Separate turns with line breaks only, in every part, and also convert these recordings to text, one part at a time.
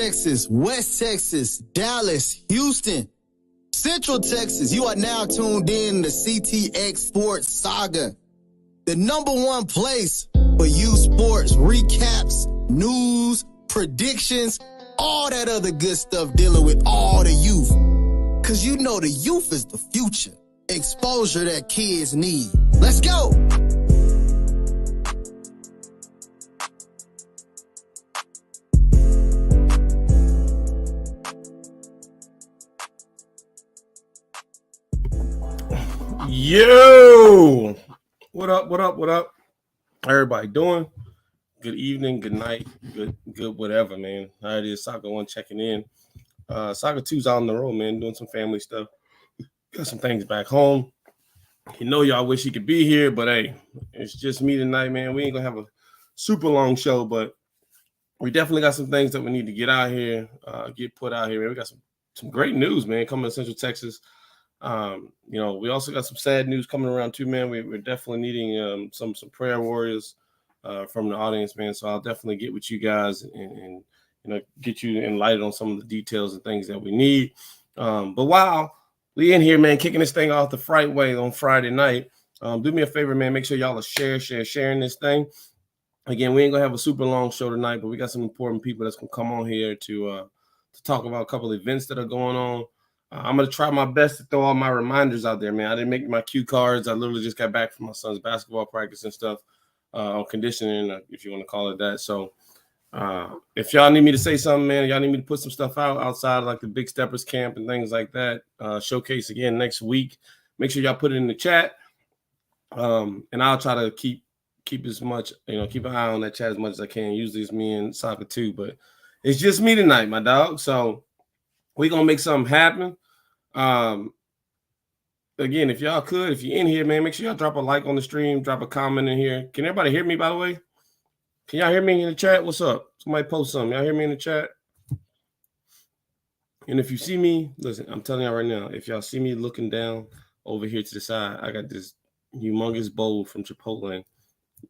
Texas, West Texas, Dallas, Houston, Central Texas. You are now tuned in to CTX Sports Saga, the #1 place for youth sports recaps, news, predictions, all that other good stuff dealing with all the youth. Because you know the youth is the future. Exposure that kids need. Let's go.
Yo, what up? How everybody doing? Good evening, good night, good whatever, man. How it is, Soccer 1 checking in. Soccer 2's out on the road, man, doing some family stuff. Got some things back home. You know y'all wish he could be here, but hey, it's just me tonight, man. We ain't gonna have a super long show, but we definitely got some things that we need to get out here, get put out here, man. We got some great news, man, coming to Central Texas. We also got some sad news coming around too, man. We're definitely needing some prayer warriors from the audience, man. So I'll definitely get with you guys and get you enlightened on some of the details and things that we need. But while we in here, man, kicking this thing off the fright way on Friday night, do me a favor, man. Make sure y'all are sharing this thing. Again, we ain't gonna have a super long show tonight, but we got some important people that's gonna come on here to talk about a couple of events that are going on. I'm going to try my best to throw all my reminders out there, man. I didn't make my cue cards. I literally just got back from my son's basketball practice and stuff on conditioning, if you want to call it that. So if y'all need me to say something, man, y'all need me to put some stuff out outside like the Big Steppers camp and things like that, showcase again next week. Make sure y'all put it in the chat. And I'll try to keep as much, keep an eye on that chat as much as I can. Usually it's me and Soccer too, but it's just me tonight, my dog. So we're going to make something happen. Again, if you're in here, man, make sure y'all drop a like on the stream, drop a comment in here. Can everybody hear me, by the way? Can y'all hear me in the chat? What's up? Somebody post something. Y'all hear me in the chat? And if you see me, listen, I'm telling y'all right now, if y'all see me looking down over here to the side, I got this humongous bowl from Chipotle,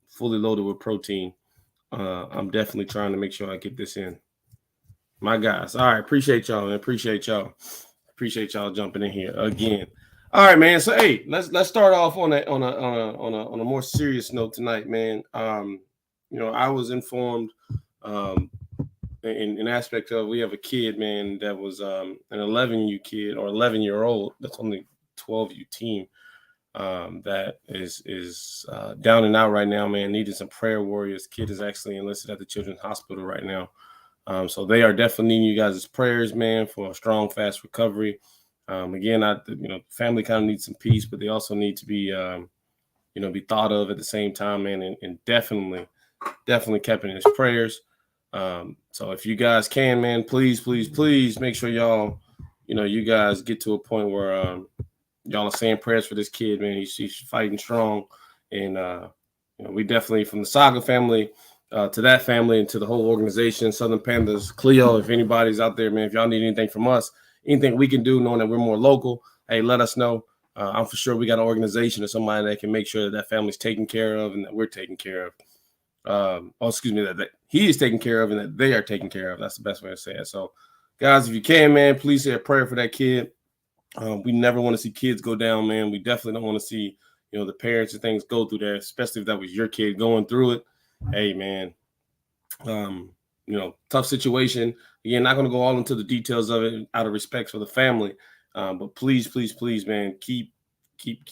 fully loaded with protein. I'm definitely trying to make sure I get this in. My guys. All right. Appreciate y'all, man. Appreciate y'all jumping in here again. All right, man. So hey, let's start off on a more serious note tonight, man. I was informed in aspect of we have a kid, man, that was an 11U kid or 11-year-old that's on the 12U team that is down and out right now, man, needing some prayer warriors. Kid is actually enlisted at the Children's Hospital right now. So they are definitely needing you guys' prayers, man, for a strong, fast recovery. Again, family kind of needs some peace, but they also need to be, be thought of at the same time, man, and definitely kept in his prayers. So if you guys can, man, please make sure y'all, you guys get to a point where y'all are saying prayers for this kid, man. He's fighting strong, and we definitely from the Saga family. To that family and to the whole organization, Southern Panthers, Cleo, if anybody's out there, man, if y'all need anything from us, anything we can do, knowing that we're more local, hey, let us know. I'm for sure we got an organization or somebody that can make sure that family's taken care of and that we're taken care of. That he is taken care of and that they are taken care of. That's the best way to say it. So, guys, if you can, man, please say a prayer for that kid. We never want to see kids go down, man. We definitely don't want to see, the parents and things go through that, especially if that was your kid going through it. Hey, man, tough situation. Again, not going to go all into the details of it out of respect for the family. But please, man, keep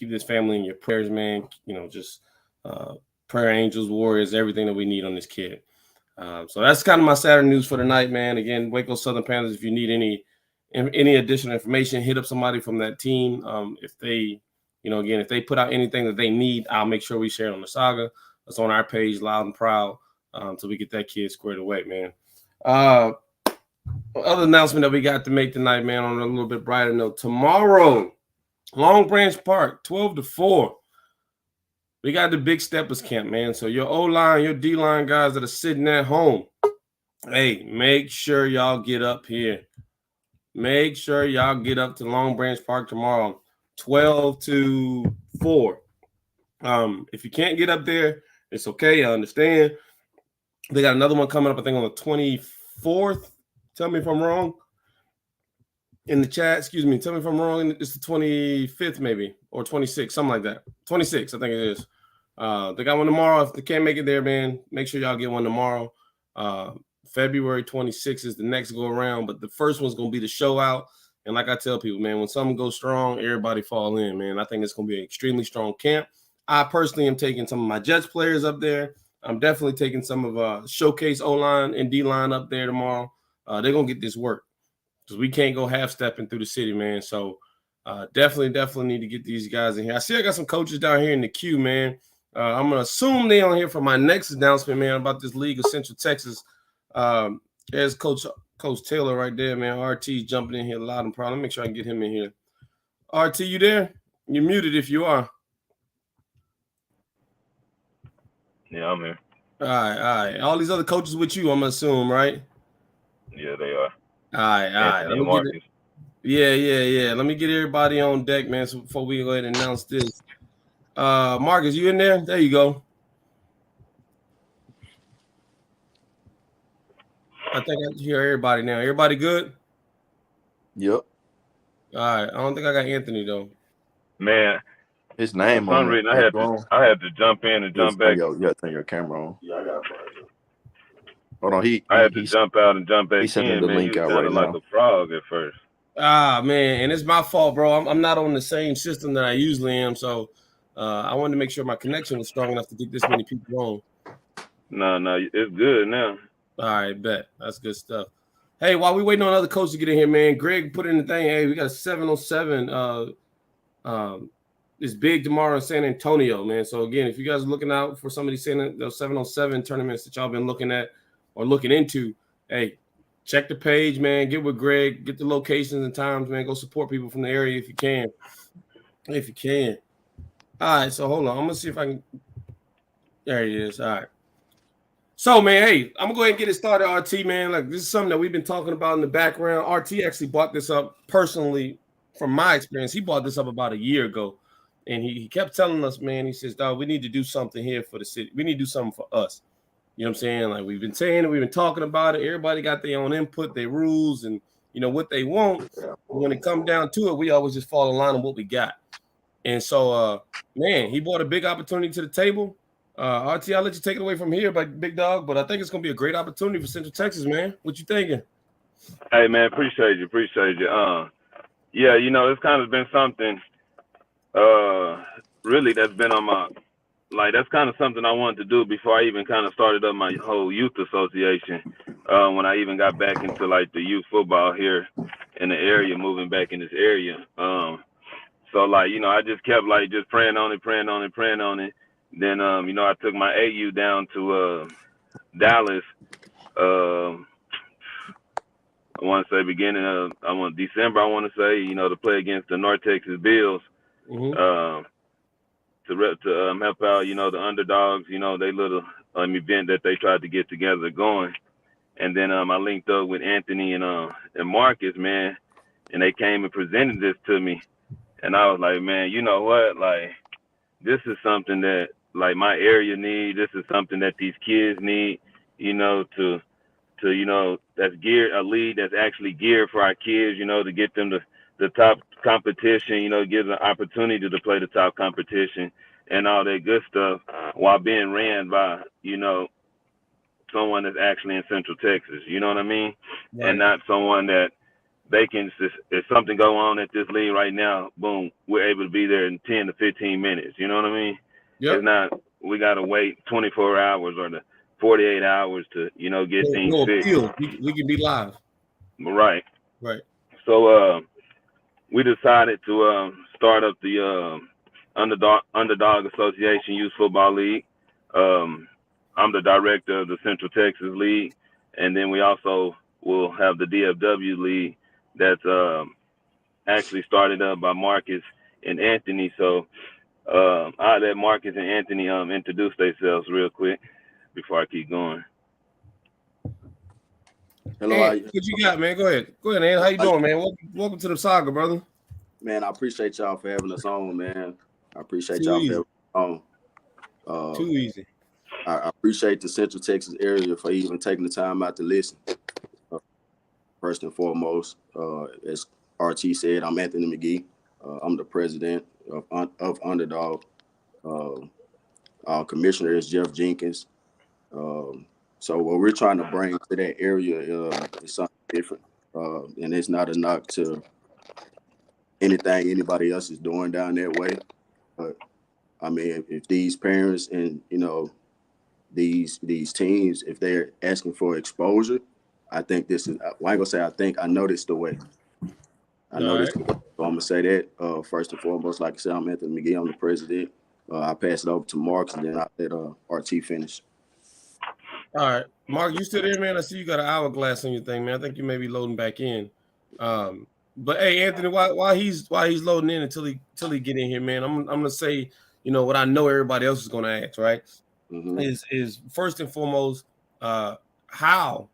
this family in your prayers, man. Just prayer angels, warriors, everything that we need on this kid. So that's kind of my Saturday news for tonight, man. Again, Waco Southern Panthers, if you need any additional information, hit up somebody from that team. If they, if they put out anything that they need, I'll make sure we share it on the Saga. It's on our page, loud and proud, so we get that kid squared away, man. Other announcement that we got to make tonight, man, on a little bit brighter note. Tomorrow, Long Branch Park, 12 to 4. We got the Big Steppers camp, man. So your O-line, your D-line guys that are sitting at home, hey, make sure y'all get up here. Make sure y'all get up to Long Branch Park tomorrow, 12 to 4. If you can't get up there, it's okay. I understand. They got another one coming up, I think, on the 24th Tell me if I'm wrong in the chat. Excuse me. Tell me if I'm wrong. It's the 25th, maybe, or 26th, something like that. 26, I think it is. They got one tomorrow. If they can't make it there, man, make sure y'all get one tomorrow. February 26th is the next go around, but the first one's gonna be the show out. And like I tell people, man, when something goes strong, everybody fall in, man. I think it's gonna be an extremely strong camp. I personally am taking some of my Jets players up there. I'm definitely taking some of showcase O-line and D-line up there tomorrow. They're gonna get this work because we can't go half-stepping through the city, man. So definitely need to get these guys in here. I see I got some coaches down here in the queue, man. I'm gonna assume they're on here for my next announcement, man, about this League of Central Texas. There's Coach Taylor right there, man. RT jumping in here loud and proud. Let me make sure I can get him in here. RT, you there? You're muted if you are.
Yeah, I'm here.
All right. All these other coaches with you, I'm gonna assume, right?
Yeah, they are.
All right. Let me get it. Yeah. Let me get everybody on deck, man. So before we go ahead and announce this, Marcus, you in there? There you go. I think I can hear everybody now. Everybody good?
Yep.
All right. I don't think I got Anthony though.
Man,
His name
for some reason I had to jump in and jump back.
You got to turn your camera on. Yeah, I got it. Hold on.
I had to jump out and jump back in.
He's sending the link out right
like
now.
A frog at first.
Man, and it's my fault, bro. I'm not on the same system that I usually am, so I wanted to make sure my connection was strong enough to get this many people on.
No, it's good now.
All right, bet. That's good stuff. Hey, while we waiting on other coaches to get in here, man, Greg put in the thing. Hey, we got a 707. It's big tomorrow in San Antonio, man. So again, if you guys are looking out for some of these 707 tournaments that y'all been looking at or looking into, hey, check the page, man. Get with Greg. Get the locations and times, man. Go support people from the area if you can. All right, so hold on. I'm gonna see if I can. There it is. All right. So, man, hey, I'm going to go ahead and get it started, RT, man. Like, this is something that we've been talking about in the background. RT actually brought this up personally from my experience. He brought this up about a year ago, and he kept telling us, man, he says, dog, we need to do something here for the city. We need to do something for us. You know what I'm saying? Like, we've been saying it. We've been talking about it. Everybody got their own input, their rules, and, you know, what they want. When it comes down to it, we always just fall in line on what we got. And so, man, he brought a big opportunity to the table. RT, I'll let you take it away from here, big dog. But I think it's gonna be a great opportunity for Central Texas, man. What you thinking?
Hey, man, appreciate you. Yeah, you know, it's kind of been something, really that's been on my, like, that's kind of something I wanted to do before I even kind of started up my whole youth association. When I even got back into like the youth football here in the area, moving back in this area. So like, you know, I just kept like just praying on it. Then, you know, I took my AU down to Dallas. I want to say beginning of December. I want to say, you know, to play against the North Texas Bills, to help out, you know, the underdogs. You know, they little event that they tried to get together going. And then I linked up with Anthony and Marcus, man, and they came and presented this to me, and I was like, man, you know what, like, this is something that, like, my area need. This is something that these kids need, you know, to you know, that's geared, a league that's actually geared for our kids, you know, to get them to the top competition, you know, give them an opportunity to play the top competition and all that good stuff while being ran by, you know, someone that's actually in Central Texas, you know what I mean? Right. And not someone that they can, if something go on at this league right now, boom, we're able to be there in 10 to 15 minutes, you know what I mean? Yep. It's not, we got to wait 24 hours or the 48 hours to, you know, get things fixed.
We can be live.
Right.
Right.
So we decided to start up the Underdog Association Youth Football League. I'm the director of the Central Texas League, and then we also will have the DFW League that's actually started up by Marcus and Anthony. So I'll let Marcus and Anthony introduce themselves real quick before I keep going.
Hello,
hey, what you got, man? Go ahead, man. How you doing, man? Welcome to the saga, brother.
Man, I appreciate y'all for having us on, man. I appreciate y'all for having us on.
Too easy.
I appreciate the Central Texas area for even taking the time out to listen. first and foremost, as RT said, I'm Anthony McGee. I'm the president of Underdog. Our commissioner is Jeff Jenkins. So what we're trying to bring to that area is something different. And it's not a knock to anything anybody else is doing down that way. But I mean, if these parents and, you know, these teams, if they're asking for exposure, I think this is, well, I ain't gonna say I think, I know this the way. I know this. So I'm gonna say that first and foremost, like I said, I'm Anthony McGee. I'm the president. I pass it over to Mark, and then I let RT finish.
All right, Mark, you still there, man? I see you got an hourglass on your thing, man. I think you may be loading back in. But hey, Anthony, while he's loading in until he get in here, man, I'm gonna say, you know, what I know everybody else is gonna ask, right? Mm-hmm. Is first and foremost, how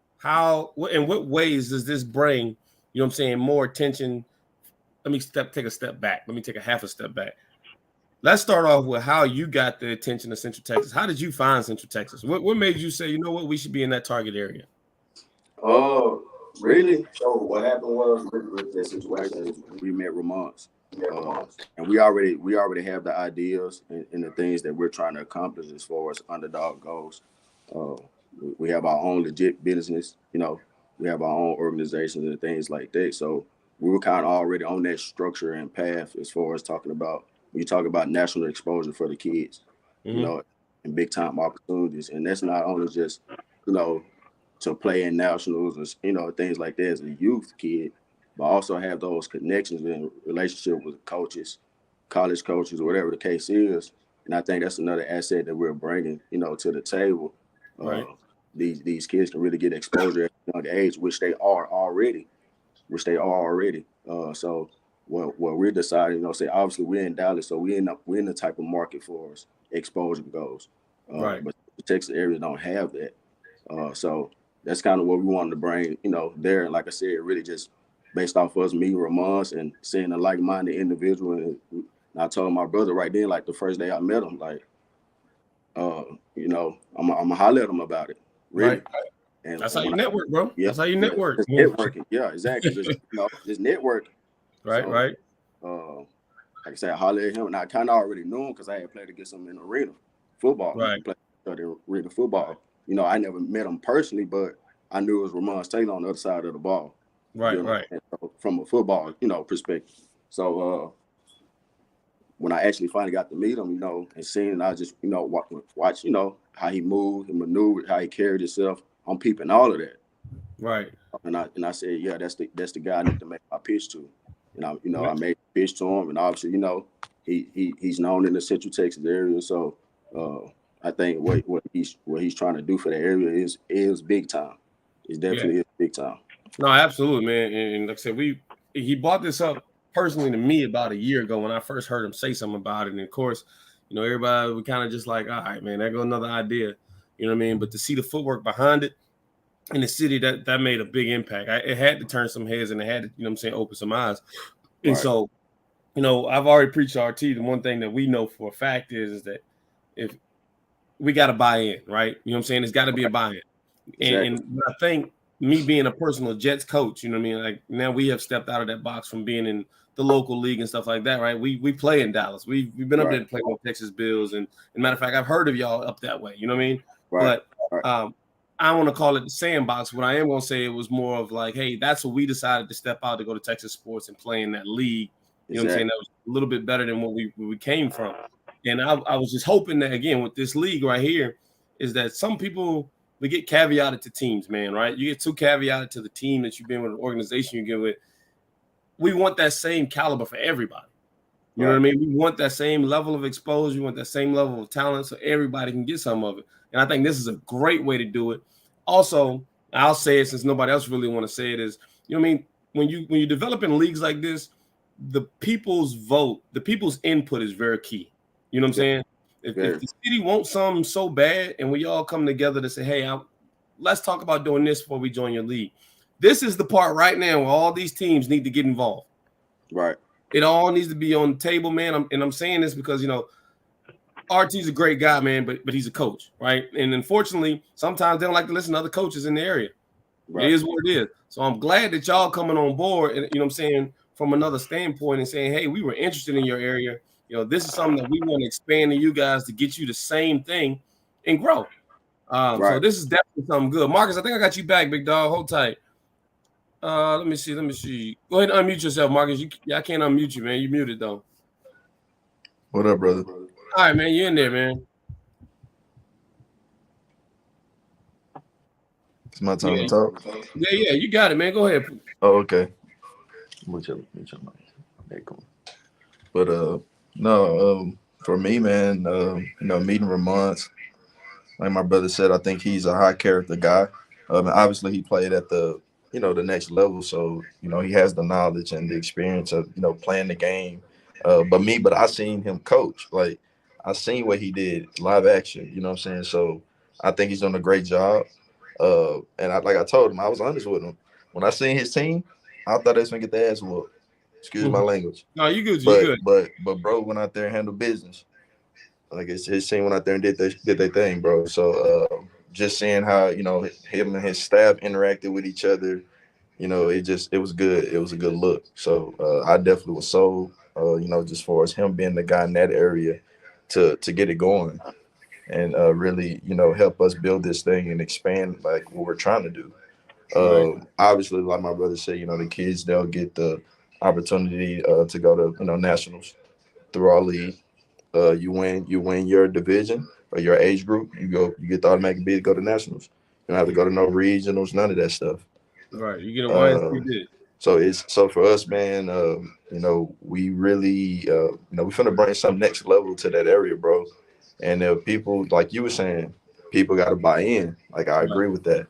in what ways does this bring, you know what I'm saying, more attention? Let me take a step back. Let me take a half a step back. Let's start off with how you got the attention of Central Texas. How did you find Central Texas? What made you say, you know what, we should be in that target area?
Really? So what happened was with that situation is we met Ramon's. And we already have the ideas and the things that we're trying to accomplish as far as Underdog goes. We have our own legit business, you know, we have our own organizations and things like that. So we were kind of already on that structure and path as far as talking about, when you talk about national exposure for the kids, mm-hmm. you know, and big time opportunities. And that's not only just, you know, to play in nationals or, you know, things like that as a youth kid, but also have those connections and relationship with coaches, college coaches, whatever the case is. And I think that's another asset that we're bringing, you know, to the table.
Right.
These kids can really get exposure at a young age, which they are already. So what we're deciding, you know, say obviously we're in Dallas, so we're in the type of market for us exposure goes.
Right.
But the Texas area don't have that. So that's kind of what we wanted to bring, you know, there. And like I said, really just based off us meeting Ramon's and seeing a like-minded individual. And I told my brother right then, like the first day I met him, like, you know, I'm gonna holler at him about it. Really.
Right. And that's how you network, bro. Yeah, that's how you network.
Just networking. Yeah, exactly. Just, you know, just networking.
Right, so, right.
Like I said, I hollered at him, and I kind of already knew him because I had played against him in arena football.
Right.
Played arena football. You know, I never met him personally, but I knew it was Ramon's Taylor on the other side of the ball.
Right,
you know,
right.
From a football, you know, perspective. So when I actually finally got to meet him, you know, and seeing, I just, you know, watch, you know, how he moved, he maneuvered, how he carried himself. I'm peeping all of that.
Right.
And I said, yeah, that's the guy I need to make my pitch to. And I made a pitch to him, and obviously, you know, he's known in the Central Texas area. So I think what he's trying to do for the area is big time. It's definitely is big time.
No, absolutely, man. And like I said, he brought this up personally to me about a year ago when I first heard him say something about it. And of course, you know, everybody we kind of just like, all right, man, there goes another idea. You know what I mean? But to see the footwork behind it in the city, that made a big impact. It had to turn some heads and it had to, you know what I'm saying, open some eyes. And so, you know, I've already preached to RT. The one thing that we know for a fact is that if we got to buy in, right? You know what I'm saying? It's got to be a buy-in. Exactly. And I think me being a personal Jets coach, you know what I mean? Like now we have stepped out of that box from being in the local league and stuff like that, right? We play in Dallas. We've been up there to play with Texas Bills. And matter of fact, I've heard of y'all up that way. You know what I mean?
Right.
But I want to call it the sandbox. What I am going to say, it was more of like, hey, that's what we decided to step out to go to Texas sports and play in that league. You know what I'm saying? That was a little bit better than what we came from. And I was just hoping that, again, with this league right here, is that some people, we get caveated to teams, man, right? You get too caveated to the team that you've been with, an organization you get with. We want that same caliber for everybody. You know what I mean? We want that same level of exposure. We want that same level of talent so everybody can get some of it. And I think this is a great way to do it. Also, I'll say it since nobody else really want to say it is, you know what I mean? When you develop in leagues like this, the people's vote, the people's input is very key. You know what I'm saying? If the city wants something so bad and we all come together to say, hey, let's talk about doing this before we join your league. This is the part right now where all these teams need to get involved.
Right.
It all needs to be on the table, man. I'm saying this because, you know, RT's a great guy, man, but he's a coach, right? And unfortunately, sometimes they don't like to listen to other coaches in the area. Right. It is what it is. So I'm glad that y'all coming on board, and you know what I'm saying, from another standpoint and saying, hey, we were interested in your area. You know, this is something that we want to expand to you guys to get you the same thing and grow. So this is definitely something good. Marcus, I think I got you back, big dog. Hold tight. Let me see. Go ahead and unmute yourself, Marcus. I can't unmute you, man. You muted though.
What up, brother?
All right, man. You in there, man?
It's my time to talk.
Yeah. You got it, man. Go ahead.
Oh, okay. But no, for me, man, meeting Ramon, like my brother said, I think he's a high character guy. Obviously he played at the next level, so he has the knowledge and the experience of playing the game. But I seen him coach. Like I seen what he did live action. You know what I'm saying? So I think he's doing a great job. And I told him, I was honest with him. When I seen his team, I thought they was gonna get their ass whooped. Excuse my language.
No, you good.
But bro went out there and handled business. Like his team went out there and did their thing, bro. So just seeing how him and his staff interacted with each other, it was good. It was a good look. So I definitely was sold. Just for as him being the guy in that area to get it going and really help us build this thing and expand like what we're trying to do. Obviously, like my brother said, the kids, they'll get the opportunity to go to nationals through our league. You win your division or your age group, you get the automatic bid to go to nationals. You don't have to go to no regionals, none of that stuff.
Right, you get a YNC bid.
So for us, man, we really we finna bring some next level to that area, bro. And if people, like you were saying, people got to buy in. Like I agree with that.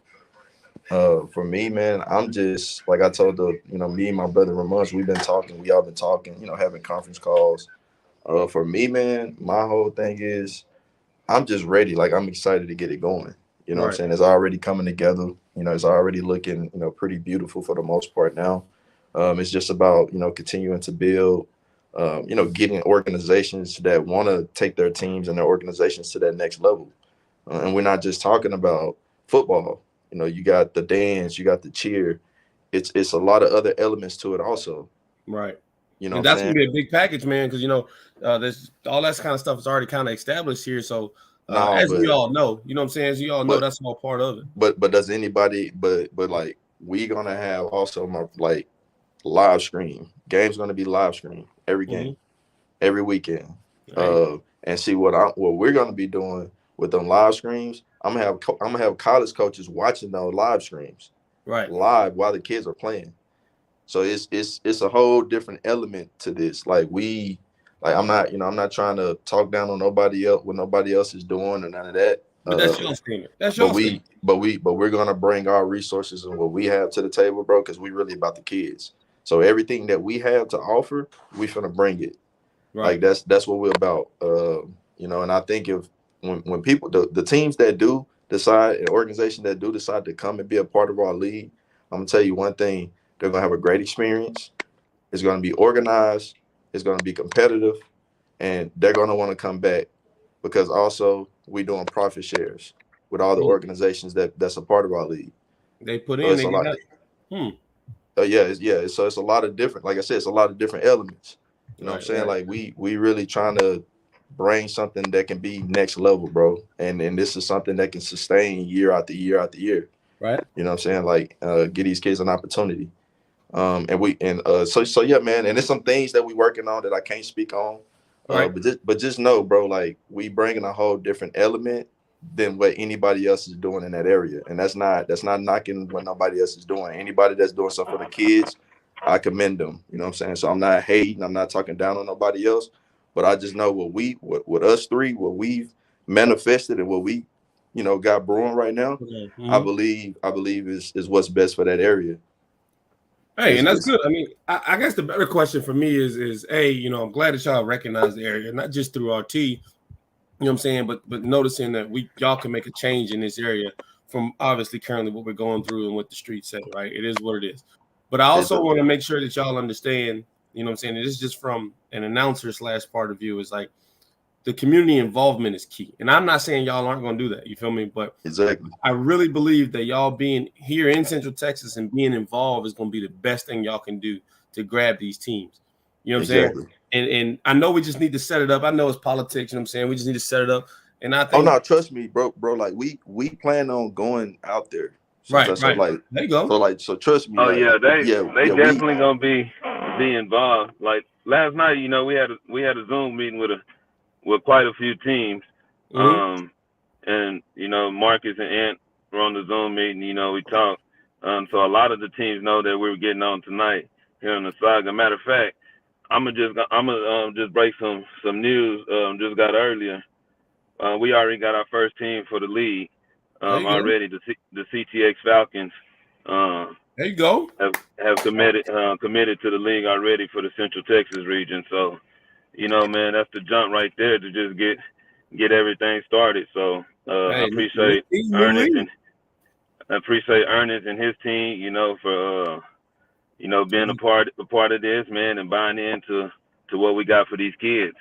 For me, man, I'm just like I told me and my brother Ramon, we all been talking, having conference calls. For me, man, my whole thing is I'm just ready. Like I'm excited to get it going. You know what I'm saying? It's already coming together. It's already looking, pretty beautiful for the most part now. It's just about, continuing to build, getting organizations that want to take their teams and their organizations to that next level. And we're not just talking about football. You got the dance, you got the cheer. It's a lot of other elements to it also.
Right. That's gonna be a big package, man, because there's all that kind of stuff is already kind of established here. So we all know, you know what I'm saying? As you all know, that's all part of it.
But does anybody but like we gonna have also like live stream. Game's gonna be live stream every game, every weekend. Right. And see what we're gonna be doing with them live streams. I'm gonna have college coaches watching those live streams, live while the kids are playing. So it's a whole different element to this. I'm not trying to talk down on nobody else, what nobody else is doing or none of that.
But that's your statement. That's your statement.
But we're gonna bring our resources and what we have to the table, bro, because we really about the kids. So everything that we have to offer, we finna bring it. Right. Like that's what we're about. And I think when people the teams that do decide, an organization that do decide to come and be a part of our league, I'm gonna tell you one thing. They're going to have a great experience. It's going to be organized. It's going to be competitive. And they're going to want to come back because also we're doing profit shares with all the organizations that's a part of our league.
They put in.
So it's a lot of different, like I said, it's a lot of different elements. You know what I'm saying? Like we really trying to bring something that can be next level, bro. And this is something that can sustain year after year after year.
Right.
You know what I'm saying? Like get these kids an opportunity. So yeah, man, and there's some things that we working on that I can't speak on. But just know, bro, like we bringing a whole different element than what anybody else is doing in that area. And that's not knocking what nobody else is doing. Anybody that's doing something for the kids, I commend them. You know what I'm saying? So I'm not hating, I'm not talking down on nobody else, but I just know what us three, what we've manifested and what we, got brewing right now, I believe is what's best for that area.
Hey, and that's good. I mean, I guess the better question for me is I'm glad that y'all recognize the area, not just through RT, you know what I'm saying, but noticing that y'all can make a change in this area from obviously currently what we're going through and what the streets say, right? It is what it is. But I also want to make sure that y'all understand, you know what I'm saying, this is just from an announcer / part of view, is like the community involvement is key. And I'm not saying y'all aren't going to do that. You feel me? But
exactly,
I really believe that y'all being here in Central Texas and being involved is going to be the best thing y'all can do to grab these teams. You know what I'm saying? And I know we just need to set it up. I know it's politics. You know what I'm saying? We just need to set it up. And I think,
oh no, trust me, bro. Like we plan on going out there. So,
right.
Like,
there you go.
So trust me.
Oh
like,
yeah, they definitely gonna be involved. Like last night, you know, we had a Zoom meeting with quite a few teams.
Mm-hmm.
And you know, Marcus and Ant were on the Zoom meeting. You know, we talked. So a lot of the teams know that we were getting on tonight here on the Saga. Matter of fact, I'm gonna just break some news. Just got earlier. We already got our first team for the league already. The CTX Falcons.
There you go.
Have committed to the league already for the Central Texas region. So, you know, man, that's the jump right there to just get everything started. So I appreciate Ernest and his team, you know, for you know, being a part of this, man, and buying into what we got for these kids.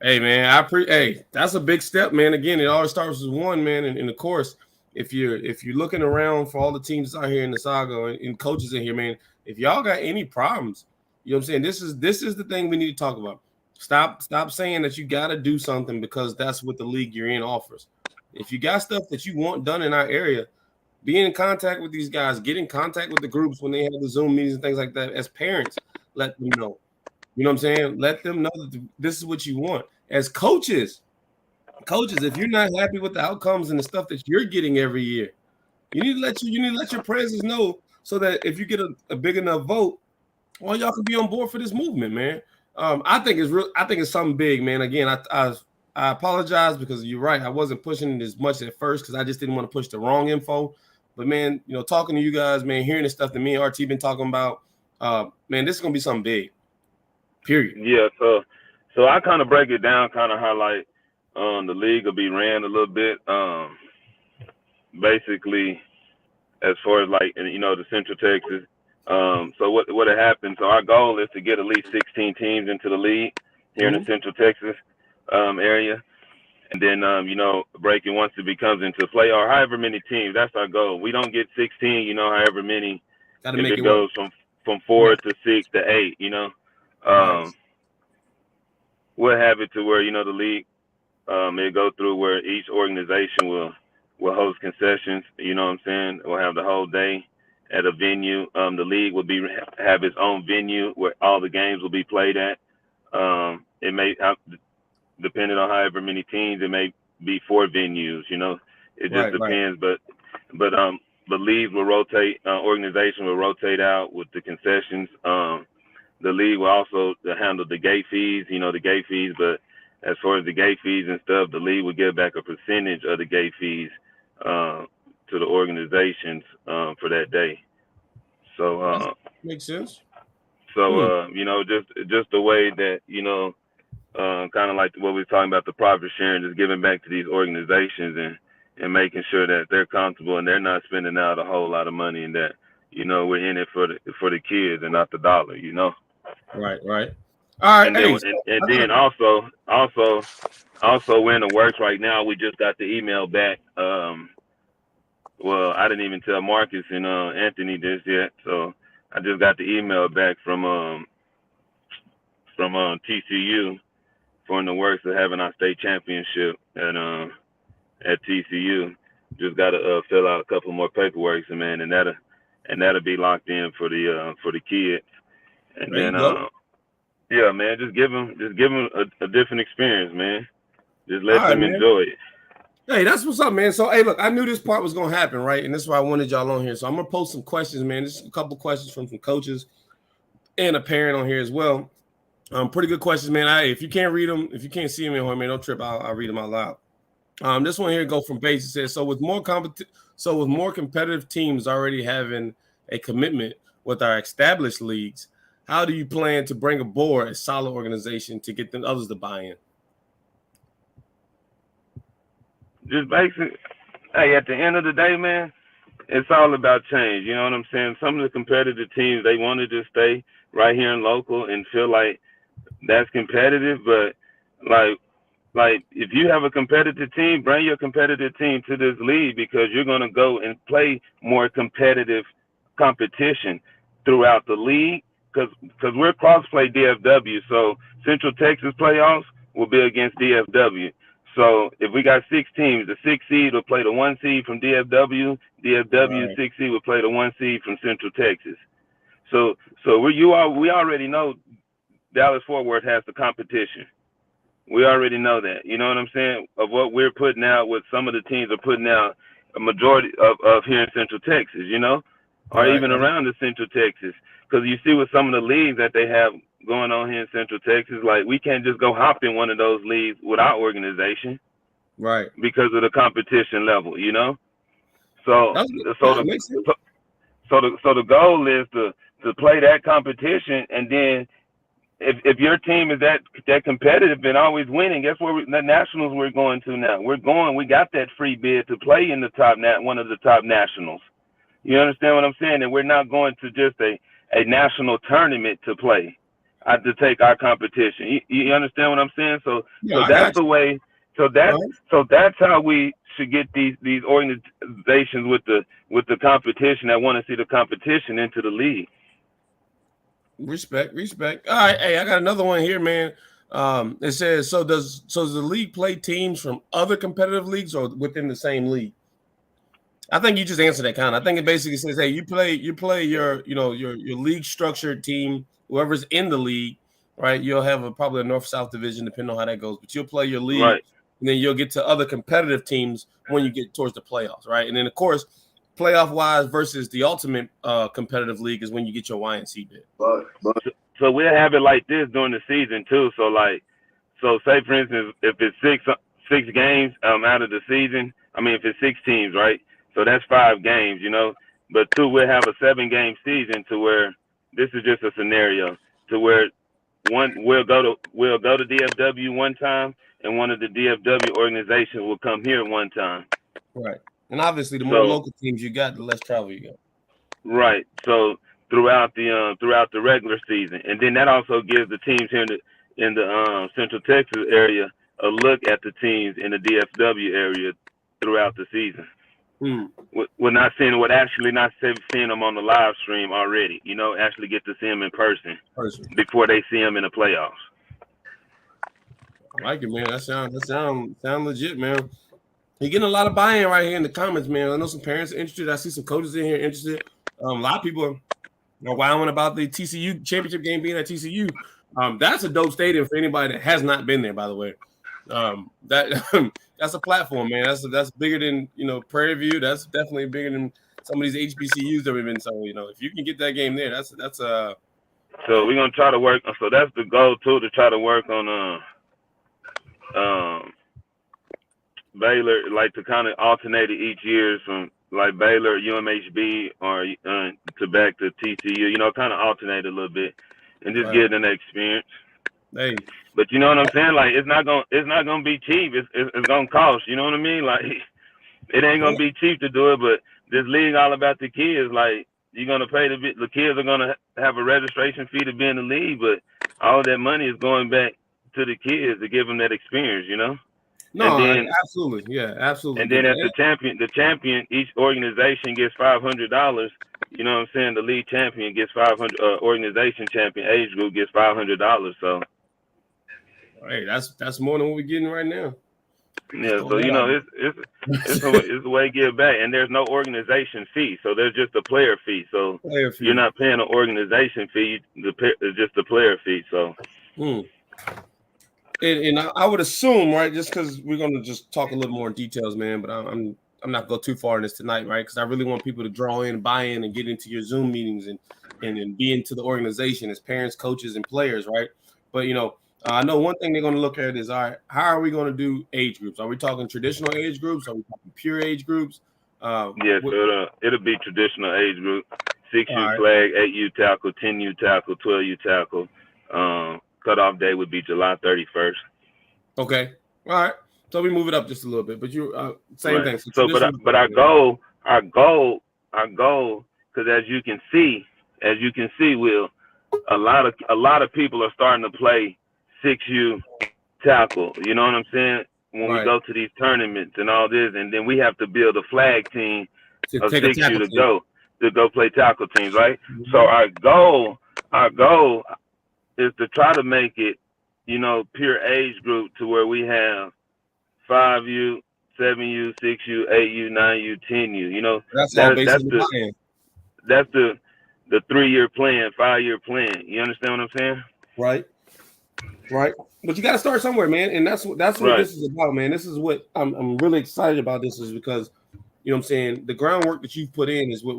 Hey man, hey, that's a big step, man. Again, it always starts with one, man, and of course, if you're looking around for all the teams out here in the Saga and coaches in here, man, if y'all got any problems, you know what I'm saying? This is the thing we need to talk about. Stop saying that you got to do something because that's what the league you're in offers. If you got stuff that you want done in our area, be in contact with these guys, get in contact with the groups when they have the Zoom meetings and things like that. As parents, let them know. You know what I'm saying? Let them know that this is what you want. As coaches, if you're not happy with the outcomes and the stuff that you're getting every year, you need to let your presidents know so that if you get a big enough vote, well, y'all can be on board for this movement, man. I think it's something big, man. Again, I apologize because you're right. I wasn't pushing it as much at first because I just didn't want to push the wrong info. But man, you know, talking to you guys, man, hearing the stuff that me and RT been talking about, man, this is gonna be something big. Period.
Yeah, so I kind of break it down, kind of highlight the league will be ran a little bit. Basically, as far as like, you know, the Central Texas. So what had happened? So our goal is to get at least 16 teams into the league here in the Central Texas area, and then you know, break it once it becomes into play or however many teams. That's our goal. We don't get 16, you know, however many.
Gotta
if
make
it
it
goes
work.
from 4 to 6 to 8, you know.
Right.
We'll have it to where, you know, the league it'll go through where each organization will host concessions. You know what I'm saying? We'll have the whole day at a venue. The league will have its own venue where all the games will be played at. It may depending on however many teams, it may be 4 venues. You know, it just depends. Right. But leagues will rotate. Organizations will rotate out with the concessions. The league will also handle the gate fees, you know, but as far as the gate fees and stuff, the league will give back a percentage of the gate fees to the organizations for that day. So
makes sense.
So you know, just the way that, you know, kind of like what we were talking about, the profit sharing, just giving back to these organizations and making sure that they're comfortable and they're not spending out a whole lot of money, and that, you know, we're in it for the kids and not the dollar, you know.
Right. All right.
And then also we're in the works right now. We just got the email back. Well, I didn't even tell Marcus and Anthony this yet, so I just got the email back from TCU for in the works of having our state championship at TCU. Just got to fill out a couple more paperwork, and that'll be locked in for the kids. And
there
then yeah, man, just give them a different experience, man. Just let them enjoy it.
Hey, that's what's up, man. So, hey, look, I knew this part was going to happen, right? And this is why I wanted y'all on here. So I'm going to post some questions, man. Just a couple questions from some coaches and a parent on here as well. Pretty good questions, man. If you can't read them, if you can't see them in here, man, don't trip. I'll read them out loud. This one here go from base. It says, so with more competitive teams already having a commitment with our established leagues, how do you plan to bring aboard a solid organization to get others to buy in?
Just basic. Hey, at the end of the day, man, it's all about change. You know what I'm saying? Some of the competitive teams, they want to just stay right here in local and feel like that's competitive. But like like if you have a competitive team, bring your competitive team to this league because you're going to go and play more competitive competition throughout the league because we're cross-play DFW. So Central Texas playoffs will be against DFW. So if we got 6 teams, the 6 seed will play the 1 seed from DFW. DFW
Right.
6 seed will play the 1 seed from Central Texas. So we already know Dallas-Fort Worth has the competition. We already know that. You know what I'm saying? Of what we're putting out, what some of the teams are putting out, a majority of here in Central Texas, you know, or even around the Central Texas. Because you see with some of the leagues that they have going on here in Central Texas, like we can't just go hop in one of those leagues without organization.
Right.
Because of the competition level, you know? So the goal is to play that competition, and then if your team is that competitive and always winning, guess where the nationals we're going to now? We got that free bid to play in the one of the top nationals. You understand what I'm saying? And we're not going to just a national tournament to play, to take our competition. You understand what I'm saying? So that's the way. So that's how we should get these organizations with the competition that want to see the competition into the league.
Respect. All right, hey, I got another one here, man. It says, so does the league play teams from other competitive leagues or within the same league? I think you just answered that kind of. I think it basically says, hey, you play your league structured team, whoever's in the league, right? You'll have probably a north-south division, depending on how that goes. But you'll play your league, right, and then you'll get to other competitive teams when you get towards the playoffs, right? And then, of course, playoff-wise versus the ultimate competitive league is when you get your YNC bid.
So we'll have it like this during the season, too. So say, for instance, if it's six games out of the season, I mean, if it's 6 teams, right? So that's 5 games, you know. But 2, we'll have a 7-game season to where this is just a scenario to where we'll go to DFW one time, and one of the DFW organizations will come here one time.
Right. And obviously, the more local teams you got, the less travel you got.
Right. So throughout the regular season, and then that also gives the teams here in the Central Texas area a look at the teams in the DFW area throughout the season. We're not seeing them on the live stream already. You know, actually get to see them in person before they see them in the playoffs.
I like it, man. That sound legit, man. You're getting a lot of buy-in right here in the comments, man. I know some parents are interested. I see some coaches in here interested. A lot of people are wowing about the TCU championship game being at TCU. That's a dope stadium for anybody that has not been there, by the way. That's a platform, man. That's bigger than, Prairie View. That's definitely bigger than some of these HBCUs that we've been. So, if you can get that game there, that's
So we're gonna try to work. So that's the goal too, to try to work on Baylor, like to kind of alternate it each year from like Baylor, UMHB, or to back to TCU. Kind of alternate a little bit and just get an experience.
Hey.
But you know what I'm saying? Like it's not gonna be cheap. It's gonna cost. You know what I mean? Like it ain't gonna be cheap to do it. But this league all about the kids. Like you're gonna pay the kids are gonna have a registration fee to be in the league, but all that money is going back to the kids to give them that experience.
No, absolutely, yeah, absolutely.
And then as the champion, each organization gets $500. You know what I'm saying? The league champion gets $500. Organization champion age group gets $500. So.
Hey, that's more than what we're getting right now.
Yeah, so it's a way to give back, and there's no organization fee, so there's just a player fee. So you're not paying an organization fee; it's just a player fee. So,
and I would assume, right, just because we're gonna just talk a little more in details, man. But I'm not going too far in this tonight, right? Because I really want people to draw in, buy in, and get into your Zoom meetings and be into the organization as parents, coaches, and players, right? But I know one thing they're going to look at is, all right, how are we going to do age groups? Are we talking traditional age groups? Are we talking pure age groups?
So it'll be traditional age group: 6U flag, 8U tackle, 10U tackle, 12U tackle. Cutoff day would be July 31st.
Okay, all right. So we move it up just a little bit, but you same thing.
So, but our goal, because as you can see, Will, a lot of people are starting to play 6U tackle. You know what I'm saying? When
Right.
we go to these tournaments and all this, and then we have to build a flag team of 6U to go play tackle teams, right?
Mm-hmm.
So our goal is to try to make it, you know, pure age group to where we have 5U, 7U, 6U, 8U, 9U, 10U. You know,
that's all basically the plan.
That's the 3-year plan, 5-year plan. You understand what I'm saying?
Right. But you got to start somewhere, man, and that's what
right.
This is about, man. This is what I'm really excited about. This is because, you know what I'm saying, the groundwork that you've put in is what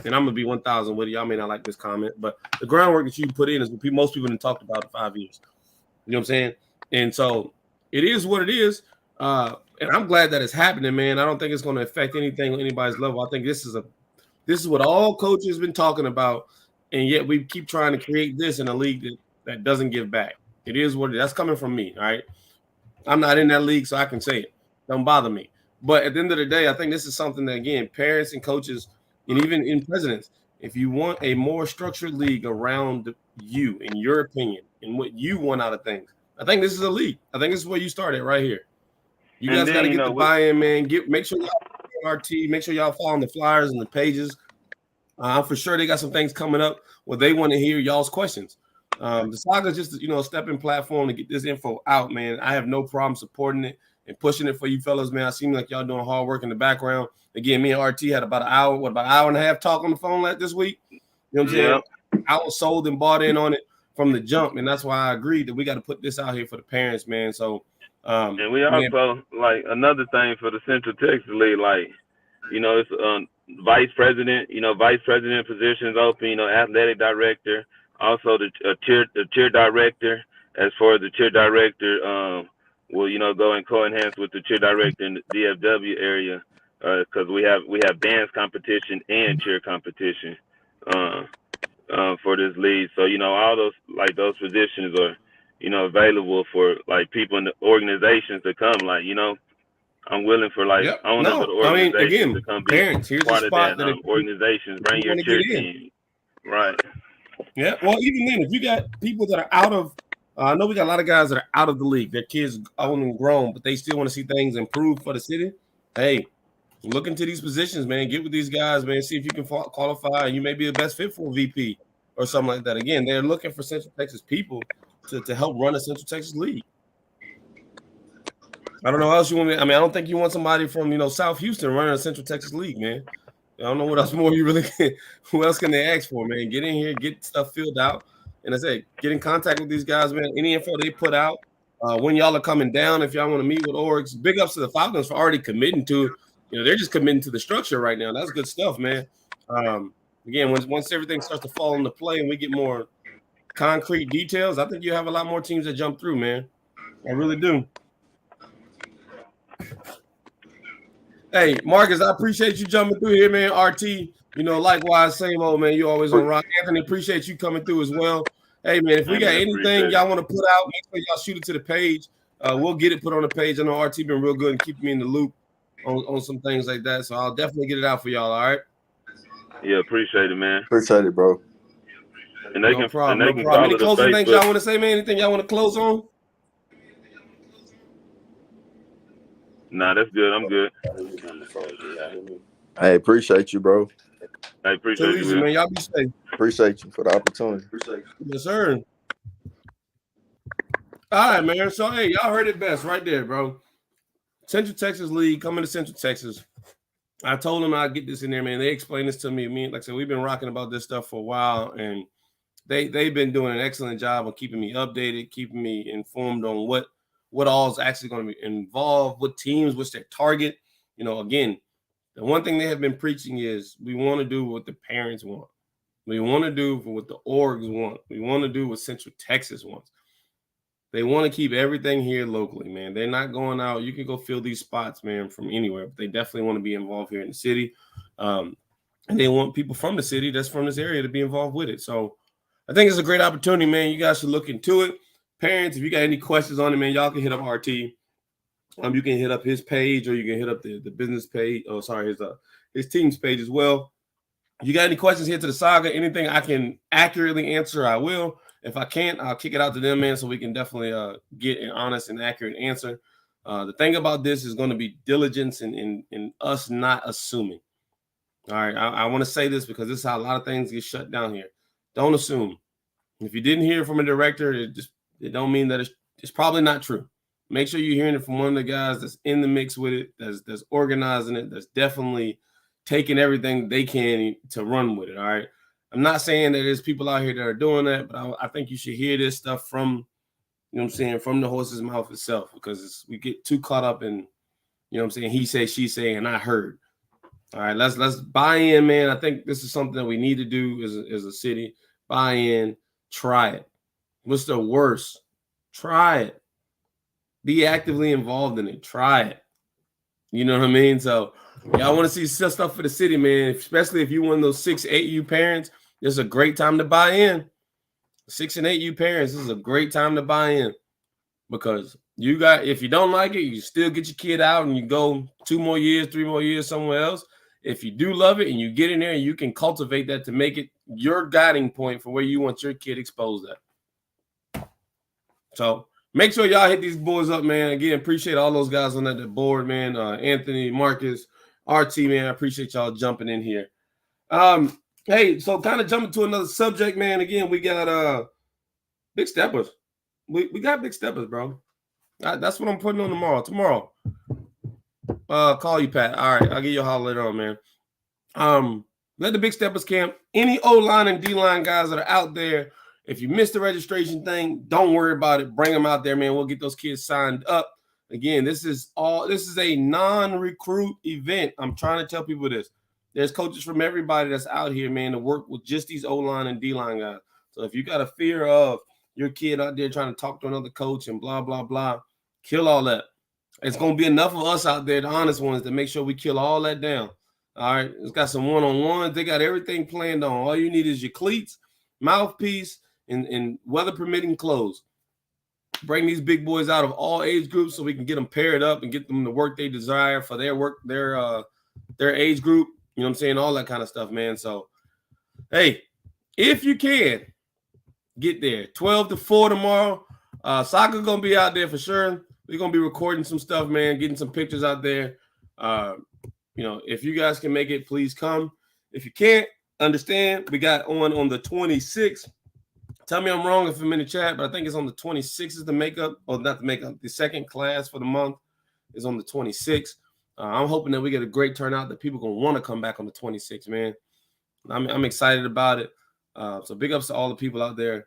and I'm gonna be 1,000 with it. Y'all may not like this comment, but the groundwork that you put in is what most people have talked about in 5 years. You know what I'm saying? And so it is what it is. And I'm glad that it's happening, man. I don't think it's going to affect anything on anybody's level. I think this is what all coaches have been talking about, and yet we keep trying to create this in a league that doesn't give back. It is what it is. That's coming from me, all right? I'm not in that league, so I can say it. Don't bother me. But at the end of the day, I think this is something that, again, parents and coaches, and even in presidents, if you want a more structured league around you, in your opinion, and what you want out of things, I think this is a league. I think this is where you started right here. You guys got to get the buy-in, man. Make sure y'all RT. Make sure y'all following the flyers and the pages. I'm for sure they got some things coming up where they want to hear y'all's questions. The Saga is just, a stepping platform to get this info out, man. I have no problem supporting it and pushing it for you fellas, man. I seem like y'all doing hard work in the background. Again, me and RT had about an hour and a half talk on the phone this week. You know what I'm saying? I was sold and bought in on it from the jump, and that's why I agreed that we got to put this out here for the parents, man. So,
and we also like another thing for the Central Texas League, like, it's vice president positions open, athletic director, also the cheer director. As far as the cheer director, will go and co-enhance with the cheer director in the DFW area, because we have dance competition and cheer competition for this league. So all those positions are available for like people in the organizations to come. Like I'm willing for owners of the organizations to come be
parents, here's
part
a
of
spot
that organizations. Bring your cheer team. Right.
Yeah. Well, even then, if you got people that are out of, I know we got a lot of guys that are out of the league. Their kids own and grown, but they still want to see things improve for the city. Hey, look into these positions, man. Get with these guys, man. See if you can qualify, and you may be the best fit for a VP or something like that. Again, they're looking for Central Texas people to help run a Central Texas league. I don't know how else you want me. I don't think you want somebody from South Houston running a Central Texas league, man. I don't know what else more you really can. Who else can they ask for, man? Get in here, get stuff filled out, and I say get in contact with these guys, man. Any info they put out, when y'all are coming down, if y'all want to meet with orgs, big ups to the Falcons for already committing to. They're just committing to the structure right now. That's good stuff, man. Again, once everything starts to fall into play and we get more concrete details, I think you have a lot more teams that jump through, man. I really do. Hey, Marcus, I appreciate you jumping through here, man. RT, likewise, same old, man. You always on rock. Anthony, appreciate you coming through as well. Hey, man, if we got anything y'all want to put out, make sure y'all shoot it to the page. We'll get it put on the page. I know RT been real good and keeping me in the loop on some things like that. So I'll definitely get it out for y'all, all right?
Yeah, appreciate it, man.
Appreciate it, bro.
And they
no problem. Any closing things y'all want to say, man? Anything y'all want to close on?
Nah, that's good. I'm good.
Hey, appreciate you, bro.
I appreciate you,
man. Y'all be safe.
Appreciate you for the opportunity.
Yes, sir. All right, man. So, hey, y'all heard it best right there, bro. Central Texas League coming to Central Texas. I told them I'd get this in there, man. They explained this to me. Like I said, we've been rocking about this stuff for a while, and they've been doing an excellent job of keeping me updated, keeping me informed on what all is actually going to be involved, what teams, what's their target. Again, the one thing they have been preaching is we want to do what the parents want. We want to do what the orgs want. We want to do what Central Texas wants. They want to keep everything here locally, man. They're not going out. You can go fill these spots, man, from anywhere. But they definitely want to be involved here in the city. And they want people from the city that's from this area to be involved with it. So I think it's a great opportunity, man. You guys should look into it. Parents, if you got any questions on it, man, y'all can hit up RT. You can hit up his page, or you can hit up the business page. Oh, sorry, his team's page as well. If you got any questions here to the Saga, anything I can accurately answer, I will. If I can't, I'll kick it out to them, man, so we can definitely get an honest and accurate answer. The thing about this is going to be diligence and us not assuming. All right, I want to say this because this is how a lot of things get shut down here. Don't assume. If you didn't hear from a director, it don't mean that it's probably not true. Make sure you're hearing it from one of the guys that's in the mix with it, that's organizing it, that's definitely taking everything they can to run with it. All right. I'm not saying that there's people out here that are doing that, but I think you should hear this stuff from, you know what I'm saying, from the horse's mouth itself, because we get too caught up in, you know what I'm saying, he say, she say, and I heard. All right, let's buy in, man. I think this is something that we need to do as a city. Buy in, try it. What's the worst? Try it. Be actively involved in it. Try it. You know what I mean? So, y'all want to see stuff for the city, man, especially if you're one of those 6, 8U parents. This is a great time to buy in. 6 and 8U parents, this is a great time to buy in, because if you don't like it, you still get your kid out and you go 2 more years, 3 more years somewhere else. If you do love it and you get in there and you can cultivate that to make it your guiding point for where you want your kid exposed at. So make sure y'all hit these boys up, man. Again, appreciate all those guys on that board, man. Anthony, Marcus, RT, man. I appreciate y'all jumping in here. Hey, so kind of jumping to another subject, man. Again, we got big steppers. We got big steppers, bro. That's what I'm putting on tomorrow. Call you, Pat. All right, I'll give you a holler later on, man. Let the big steppers camp. Any O-line and D-line guys that are out there, if you missed the registration thing, don't worry about it. Bring them out there, man. We'll get those kids signed up. Again, this is a non-recruit event. I'm trying to tell people this. There's coaches from everybody that's out here, man, to work with just these O-line and D-line guys. So if you got a fear of your kid out there trying to talk to another coach and blah, blah, blah, kill all that. It's going to be enough of us out there, the honest ones, to make sure we kill all that down. All right. It's got some one-on-ones. They got everything planned on. All you need is your cleats, mouthpiece, and weather permitting clothes. Bring these big boys out of all age groups so we can get them paired up and get them the work they desire for their work, their age group. You know what I'm saying? All that kind of stuff, man. So, hey, if you can, get there. 12 to 4 tomorrow. Soccer's going to be out there for sure. We're going to be recording some stuff, man, getting some pictures out there. If you guys can make it, please come. If you can't, understand. We got on the 26th. Tell me I'm wrong if I'm in the chat, but I think it's on the 26th is the makeup, or not the makeup. The second class for the month is on the 26th. I'm hoping that we get a great turnout, that people going to want to come back on the 26th, man. I'm excited about it. So big ups to all the people out there.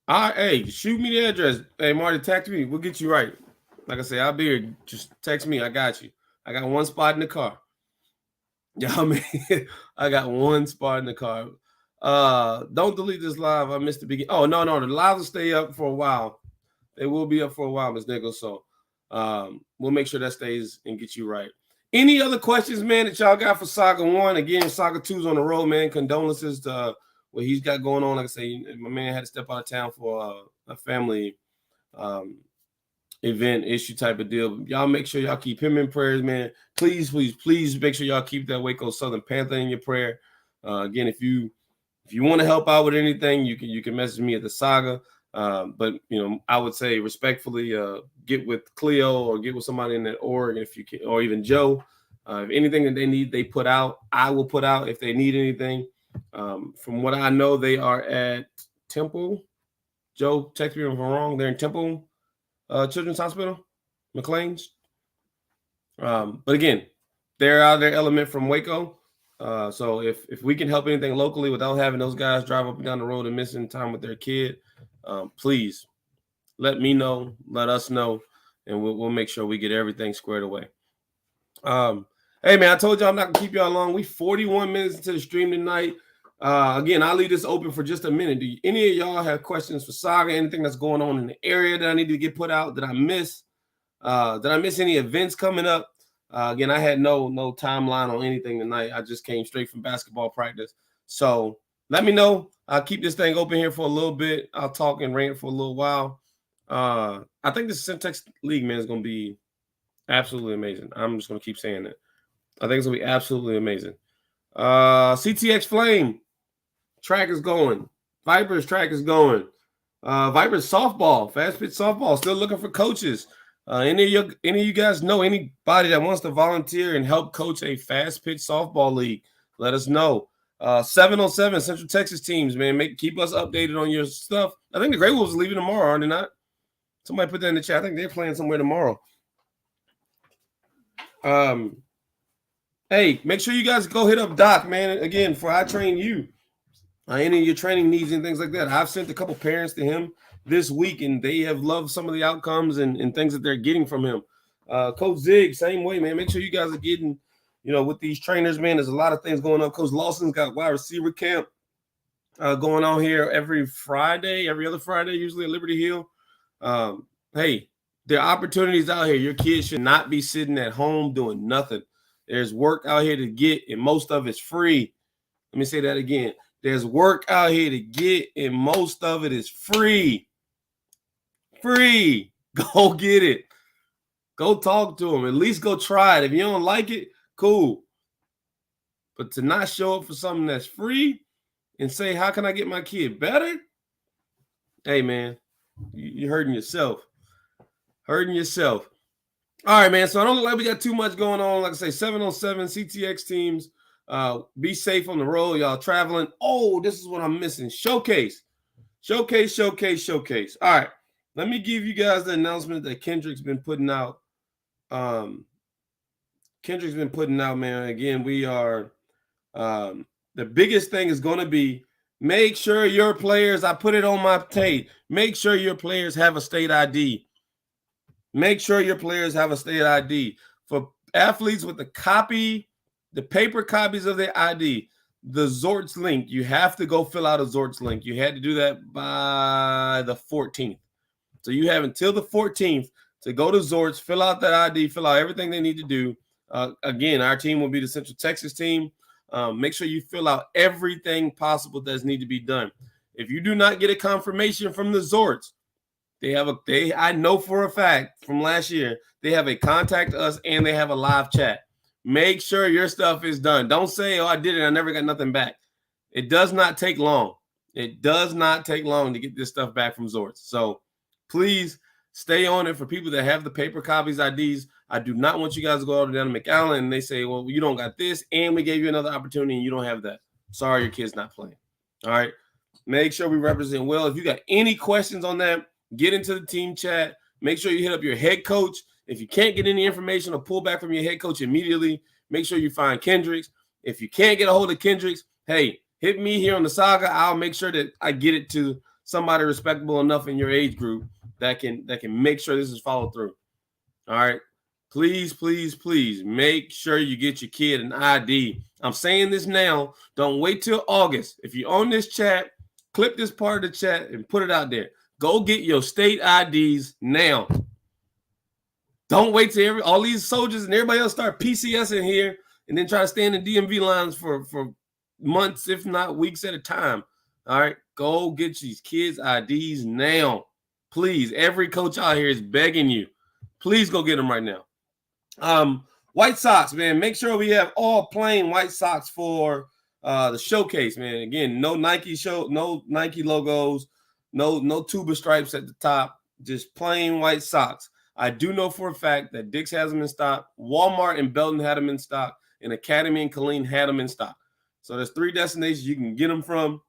Hey, shoot me the address. Hey, Marty, text me. We'll get you right. Like I say, I'll be here. Just text me. I got you. I got one spot in the car. Y'all, man, I got one spot in the car. Don't delete this live. I missed the beginning. Oh, no. The live will stay up for a while. They will be up for a while, Ms. Nichols. So we'll make sure that stays and get you right. Any other questions, man, that y'all got for Saga 1? Again, Saga 2's on the road, man. Condolences to what he's got going on. Like I say, my man had to step out of town for a family event issue type of deal. Y'all make sure y'all keep him in prayers, man. Please make sure y'all keep that Waco Southern Panther in your prayer. Again, if you want to help out with anything, you can message me at the Saga. But I would say respectfully, get with Cleo or get with somebody in that org if you can, or even Joe. If anything that they need, they put out. I will put out if they need anything. From what I know, they are at Temple. Joe, text me if I'm wrong. They're in Temple Children's Hospital, McLean's. But again, they're out of their element from Waco. So if we can help anything locally without having those guys drive up and down the road and missing time with their kid, please let me know, let us know, and we'll make sure we get everything squared away. Hey, man, I told y'all I'm not going to keep y'all long. We 41 minutes into the stream tonight. Again, I'll leave this open for just a minute. Do any of y'all have questions for Saga? Anything that's going on in the area that I need to get put out? Did I miss? Did I miss any events coming up? Again, I had no timeline on anything tonight. I just came straight from basketball practice. So let me know. I'll keep this thing open here for a little bit. I'll talk and rant for a little while. I think the Syntax League, man, is going to be absolutely amazing. I'm just going to keep saying that. I think it's going to be absolutely amazing. CTX Flame. track is going. Vipers track is going. Vipers softball, fast pitch softball, still looking for coaches. Any of you guys know anybody that wants to volunteer and help coach a fast pitch softball league? Let us know. 707 Central Texas teams, man. Keep us updated on your stuff. I think the Grey Wolves are leaving tomorrow, are they not? Somebody put that in the chat. I think they're playing somewhere tomorrow. Hey, make sure you guys go hit up Doc, man. Again, for I Train You. Any of your training needs and things like that. I've sent a couple parents to him this week, and they have loved some of the outcomes and things that they're getting from him. Coach Zig, same way, man. Make sure you guys are getting, with these trainers, man. There's a lot of things going on. Coach Lawson's got wide receiver camp going on here every other Friday, usually at Liberty Hill. Hey, there are opportunities out here. Your kids should not be sitting at home doing nothing. There's work out here to get, and most of it's free. Let me say that again. There's work out here to get, and most of it is free. Free. Go get it. Go talk to them. At least go try it. If you don't like it, cool. But to not show up for something that's free and say, how can I get my kid better? Hey, man, you're hurting yourself. Hurting yourself. All right, man. So I don't look like we got too much going on. Like I say, 707 CTX teams. Be safe on the road. Y'all traveling. Oh, this is what I'm missing. Showcase. All right. Let me give you guys the announcement that Kendrick's been putting out. Man. Again, we are the biggest thing is going to be make sure your players, I put it on my tape, make sure your players have a state ID. Make sure your players have a state ID. For athletes with the paper copies of their ID, the Zorts link, you have to go fill out a Zorts link. You had to do that by the 14th. So you have until the 14th to go to Zorts, fill out that ID, fill out everything they need to do. Again, our team will be the Central Texas team. Make sure you fill out everything possible that's need to be done. If you do not get a confirmation from the Zorts, I know for a fact from last year, they have a contact us and they have a live chat. Make sure your stuff is done. Don't say, oh, I did it, I never got nothing back. It does not take long. It does not take long to get this stuff back from Zorts. So please stay on it for people that have the paper copies, IDs. I do not want you guys to go all down to McAllen and they say, well, you don't got this, and we gave you another opportunity and you don't have that. Sorry, your kid's not playing. All right. Make sure we represent well. If you got any questions on that, get into the team chat. Make sure you hit up your head coach. If you can't get any information or pull back from your head coach immediately, make sure you find Kendricks. If you can't get a hold of Kendricks, hey, hit me here on the Saga. I'll make sure that I get it to somebody respectable enough in your age group that can make sure this is followed through. All right. Please, please, please make sure you get your kid an ID. I'm saying this now. Don't wait till August. If you're on this chat, clip this part of the chat and put it out there. Go get your state IDs now. Don't wait till all these soldiers and everybody else start PCSing here and then try to stand in DMV lines for months, if not weeks at a time. All right, go get these kids' IDs now. Please, every coach out here is begging you. Please go get them right now. White socks, man. Make sure we have all plain white socks for the showcase, man. Again, no Nike logos, no tuba stripes at the top, just plain white socks. I do know for a fact that Dick's has them in stock, Walmart and Belton had them in stock, and Academy and Killeen had them in stock. So there's 3 destinations you can get them from.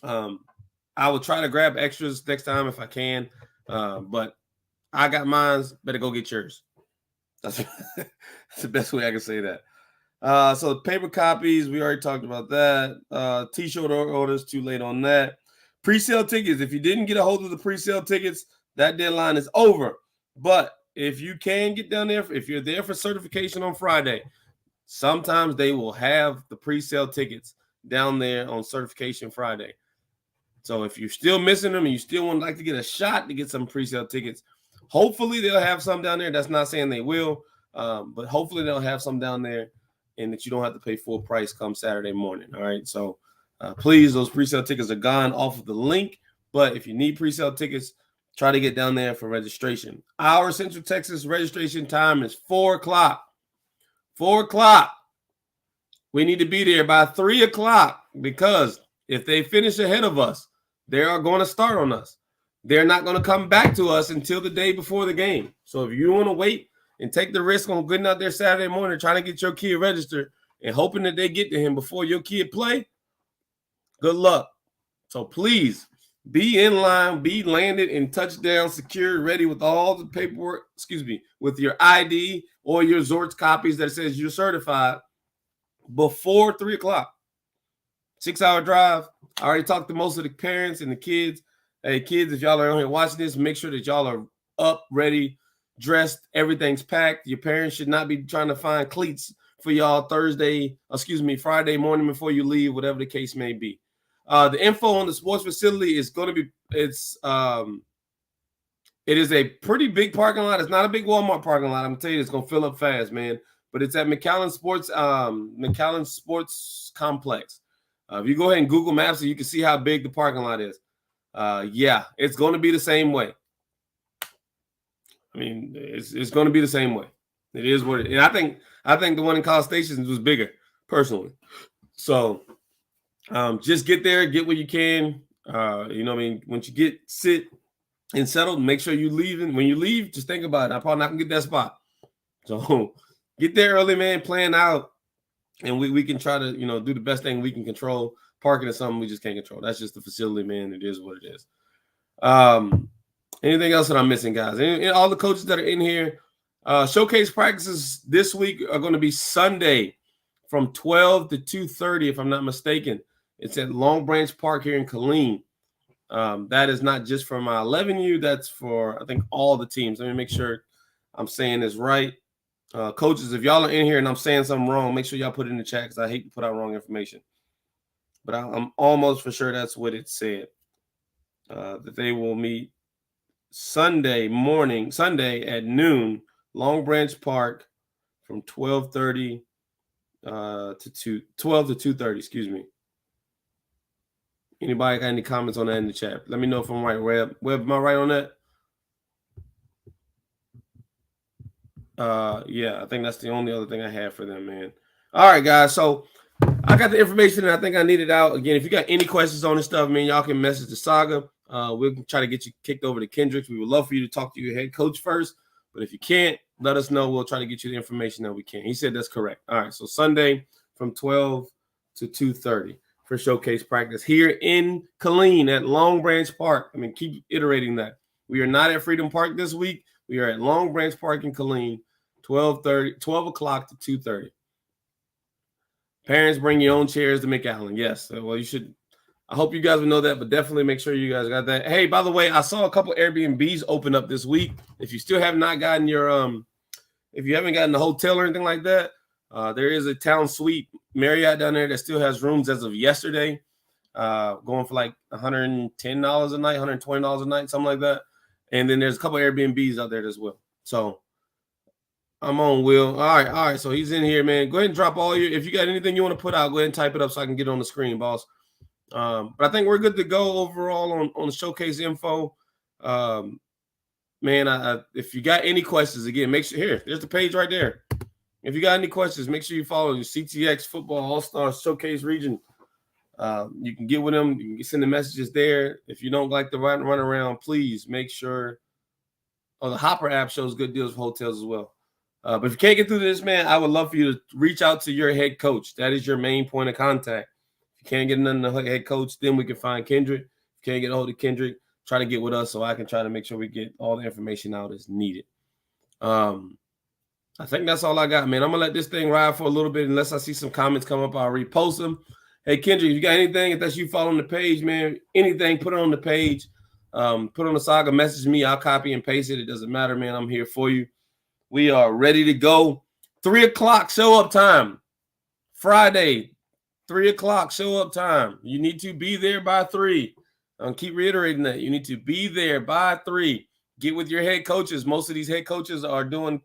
I will try to grab extras next time if I can, but I got mine. Better go get yours. That's the best way I can say that. So paper copies, we already talked about that. T-shirt orders, too late on that. Pre-sale tickets, if you didn't get a hold of the pre-sale tickets, that deadline is over. But if you can get down there, if you're there for certification on Friday, sometimes they will have the pre-sale tickets down there on certification Friday. So if you're still missing them and you still would like to get a shot to get some pre-sale tickets, hopefully they'll have some down there. That's not saying they will, but hopefully they'll have some down there and that you don't have to pay full price come Saturday morning. All right. So please, those pre-sale tickets are gone off of the link. But if you need pre-sale tickets, try to get down there for registration. Our Central Texas registration time is 4 o'clock. 4 o'clock. We need to be there by 3 o'clock because If they finish ahead of us, they are going to start on us. They're not going to come back to us until the day before the game. So if you want to wait and take the risk on getting out there Saturday morning trying to get your kid registered and hoping that they get to him before your kid play, good luck. So please be in line, be landed and touchdown secured, ready with all the paperwork, with your ID or your Zorts copies that says you're certified before 3 o'clock. 6-hour drive. I already talked to most of the parents and the kids. Hey, kids, if y'all are on here watching this, make sure that y'all are up, ready, dressed. Everything's packed. Your parents should not be trying to find cleats for y'all Friday morning before you leave, whatever the case may be. The info on the sports facility is going to be, it is a pretty big parking lot. It's not a big Walmart parking lot. I'm going to tell you, it's going to fill up fast, man. But it's at McAllen Sports Complex. If you go ahead and Google Maps, you can see how big the parking lot is. Yeah, it's going to be the same way. I mean, it's going to be the same way. It is what it is. And I think the one in College Station was bigger, personally. So just get there, get what you can. Once you sit and settled, make sure you leave. And when you leave, just think about it. I'm probably not going to get that spot. So get there early, man, plan out. And we can try to, do the best thing we can control. Parking is something we just can't control. That's just the facility, man. It is what it is. Anything else that I'm missing, guys? All the coaches that are in here, showcase practices this week are going to be Sunday from 12 to 2:30, if I'm not mistaken. It's at Long Branch Park here in Killeen. That is not just for my 11U. That's for, I think, all the teams. Let me make sure I'm saying this right. Coaches, if y'all are in here and I'm saying something wrong, make sure y'all put it in the chat because I hate to put out wrong information. But I'm almost for sure that's what it said. That they will meet Sunday at noon, Long Branch Park from 12:30 to 12 to 2:30, excuse me. Anybody got any comments on that in the chat? Let me know if I'm right, Webb. Webb, am I right on that? Yeah, I think that's the only other thing I have for them, man. All right, guys. So I got the information that I think I needed out. Again, if you got any questions on this stuff, man, y'all can message the Saga. We'll try to get you kicked over to Kendricks. We would love for you to talk to your head coach first. But if you can't, let us know. We'll try to get you the information that we can. He said that's correct. All right. So Sunday from 12 to 2:30 for showcase practice here in Killeen at Long Branch Park. I mean, keep iterating that. We are not at Freedom Park this week. We are at Long Branch Park in Killeen, 12 o'clock to 2:30. Parents, bring your own chairs to McAllen. Yes. Well, you should. I hope you guys will know that, but definitely make sure you guys got that. Hey, by the way, I saw a couple Airbnbs open up this week. If you still have not gotten your if you haven't gotten a hotel or anything like that, there is a town suite Marriott down there that still has rooms as of yesterday, going for like $110 a night, $120 a night, something like that. And then there's a couple Airbnbs out there as well. So I'm on Will. All right. So he's in here, man. Go ahead and drop all if you got anything you want to put out, go ahead and type it up so I can get it on the screen, boss. But I think we're good to go overall on the showcase info. Man, if you got any questions, again, make sure there's the page right there. If you got any questions, make sure you follow your CTX Football All-Star Showcase Region. You can get with them. You can send the messages there. If you don't like the run around, please make sure. Oh, the Hopper app shows good deals for hotels as well. But if you can't get through this, man, I would love for you to reach out to your head coach. That is your main point of contact. If you can't get none of the head coach, then we can find Kendrick. If you can't get a hold of Kendrick, try to get with us so I can try to make sure we get all the information out as needed. I think that's all I got, man. I'm going to let this thing ride for a little bit. Unless I see some comments come up, I'll repost them. Hey, Kendrick, if you got anything, if that's you following the page, man, anything, put it on the page. Put on the Saga, message me. I'll copy and paste it. It doesn't matter, man. I'm here for you. We are ready to go. 3 o'clock show up time. Friday, 3 o'clock show up time. You need to be there by 3. I'll keep reiterating that. You need to be there by 3. Get with your head coaches. Most of these head coaches are doing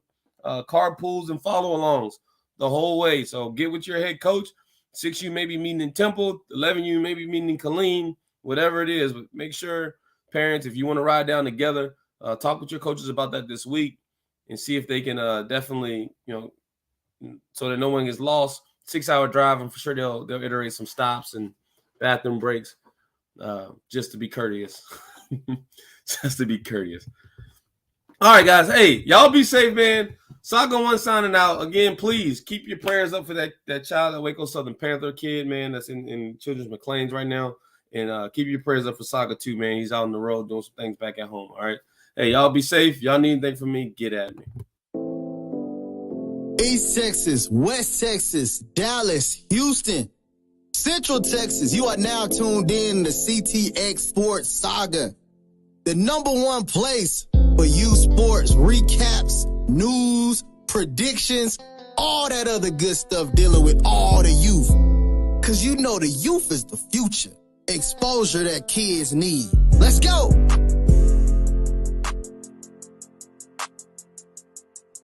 carpools and follow-alongs the whole way. So get with your head coach. 6U may be meeting in Temple. 11U may be meeting in Killeen, whatever it is. But make sure, parents, if you want to ride down together, talk with your coaches about that this week and see if they can definitely, so that no one gets lost. 6-hour drive, I'm for sure they'll iterate some stops and bathroom breaks, just to be courteous. Just to be courteous. All right, guys. Hey, y'all be safe, man. Saga One signing out. Again, please keep your prayers up for that child, that Waco Southern Panther kid, man, that's in Children's McLean's right now. And keep your prayers up for Saga 2, man. He's out on the road doing some things back at home. All right. Hey, y'all be safe. Y'all need anything from me, get at me.
East Texas, West Texas, Dallas, Houston, Central Texas. You are now tuned in to CTX Sports Saga, the #1 place for youth sports recaps, news, predictions, all that other good stuff dealing with all the youth. Because you know the youth is the future. Exposure that kids need. Let's go.